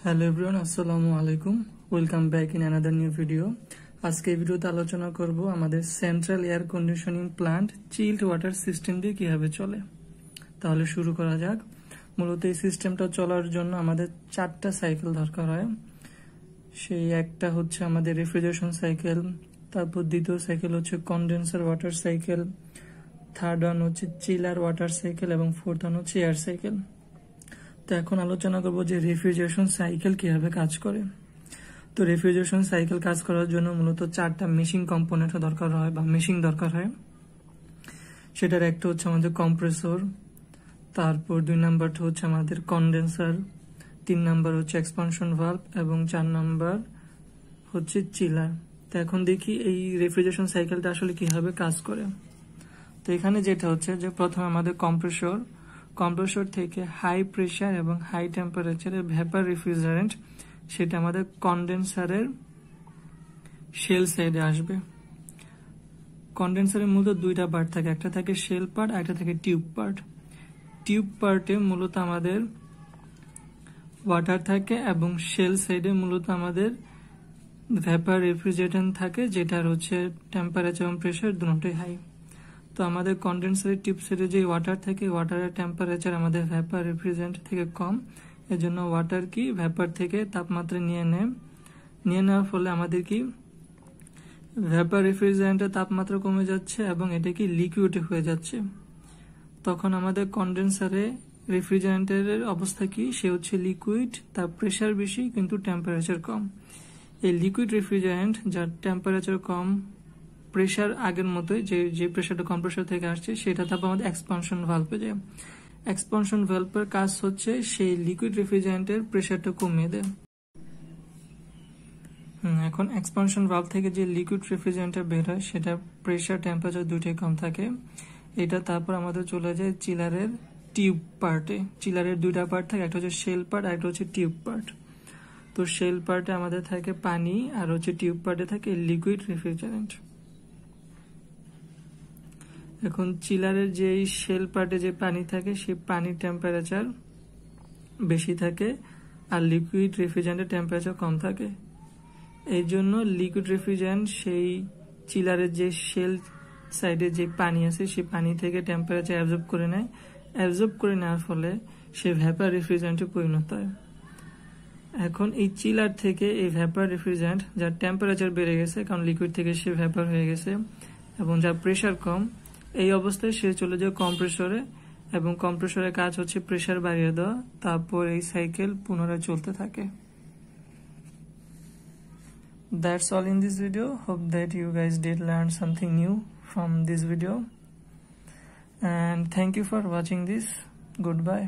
Hello everyone, আসসালামু আলাইকুম। Welcome back in another new video. আজকে এই ভিডিওতে আলোচনা করব আমাদের central air conditioning plant child water system দিয়ে কিভাবে চলে। তাহলে শুরু করা যাক। মূলত এই সিস্টেমটা চলার জন্য আমাদের 4টা সাইকেল দরকার হয়। সেই একটা হচ্ছে আমাদের রেফ্রিজারেশন সাইকেল, তারপর দ্বিতীয় সাইকেল হচ্ছে condenser water cycle, third one হচ্ছে চিলার ওয়াটার সাইকেল এবং ফোর্থ ওয়ান হচ্ছে এয়ার সাইকেল। তো এখন আলোচনা করব যে রেফ্রিজারেশন সাইকেল কিভাবে কাজ করে। তো রেফ্রিজারেশন সাইকেল কাজ করার জন্য মূলত 4টা মেশিন কম্পোনেন্ট দরকার হয় বা মেশিন দরকার হয়। সেটার একটা হচ্ছে আমাদের কম্প্রেসর, তারপর 2 নাম্বারটা হচ্ছে আমাদের কন্ডেন্সার, 3 নাম্বার হচ্ছে এক্সপানশন ভালভ এবং 4 নাম্বার হচ্ছে চিলার। তো এখন দেখি এই রেফ্রিজারেশন সাইকেলটা আসলে কিভাবে কাজ করে। তো এখানে যেটা হচ্ছে যে প্রথমে আমাদের কম্প্রেসর থেকে হাই প্রেসার এবং হাই টেম্পারেচারের ভেপার রেফ্রিজারেন্ট সেটা আমাদের কন্ডেন্সারের শেল সাইডে আসবে। কন্ডেন্সারের মূলত 2টা পার্ট থাকে, একটা থাকে শেল পার্ট, একটা থাকে টিউব পার্ট। টিউব পার্টে মূলত আমাদের ওয়াটার থাকে এবং শেল সাইডে মূলত আমাদের ভেপার রেফ্রিজারেন্ট থাকে, যেটার হচ্ছে টেম্পারেচার এবং প্রেসার দুটোই হাই। তো আমাদের কন্ডেন্সারের টিউব সাইডে যে ওয়াটার থাকে, ওয়াটারের টেম্পারেচার আমাদের ভেপার রেফ্রিজারেন্ট থেকে কম, এজন্য ওয়াটার কি ভেপার থেকে তাপমাত্রা নিয়ে নেওয়ার ফলে আমাদের কি ভেপার রেফ্রিজারেন্টের তাপমাত্রা কমে যাচ্ছে এবং এটা কি লিকুইড হয়ে যাচ্ছে। তখন আমাদের কন্ডেন্সারে রেফ্রিজারেন্টের অবস্থা কি, সে হচ্ছে লিকুইড, তার প্রেসার বেশি কিন্তু টেম্পারেচার কম। এই লিকুইড রেফ্রিজারেন্ট যার টেম্পারেচার কম, প্রেসার আগের মতোই, যে প্রেসারটা কম্প্রেসর থেকে আসছে সেটা তারপর আমাদের এক্সপানশন ভালভে যায়। এক্সপানশন ভালভের কাজ হচ্ছে সেই লিকুইড রেফ্রিজারেন্টের প্রেসারটা কমিয়ে দেয়। এখন এক্সপানশন ভালভ থেকে যে লিকুইড রেফ্রিজারেন্টটা বের হয় সেটা প্রেসার টেম্পারেচার দুটোই কম থাকে। এটা তারপর আমাদের চলে যায় চিলারের টিউব পার্টে। চিলারের 2টা পার্ট থাকে, একটা হচ্ছে শেল পার্ট আর একটা হচ্ছে টিউব পার্ট। তো শেল পার্টে আমাদের থাকে পানি আর হচ্ছে টিউব পার্টে থাকে লিকুইড রেফ্রিজারেন্ট। এখন চিলারের যে শেল পার্টে যে পানি থাকে সেই পানির টেম্পারেচার বেশি থাকে আর লিকুইড রেফ্রিজারেন্টের টেম্পারেচার কম থাকে। এই জন্য লিকুইড রেফ্রিজারেন্ট সেই চিলারের যে শেল সাইডে যে পানি আছে সেই পানি থেকে টেম্পারেচার অ্যাবজর্ব করে নেয়। অ্যাবজর্ব করে নেওয়ার ফলে সে ভেপার রেফ্রিজারেন্টে পরিণত হয়। এখন এই চিলার থেকে এই ভেপার রেফ্রিজারেন্ট যার টেম্পারেচার বেড়ে গেছে, কারণ লিকুইড থেকে সে ভেপার হয়ে গেছে এবং যার প্রেসার কম, এই অবস্থায় সে চলে যায় কম্প্রেসরে এবং কম্প্রেসরের কাজ হচ্ছে প্রেসার বাড়িয়ে দেওয়া। তারপর এই সাইকেল পুনরায় চলতে থাকে। That's all in this video. Hope that you guys did learn something new from this video, and thank you for watching this. Goodbye.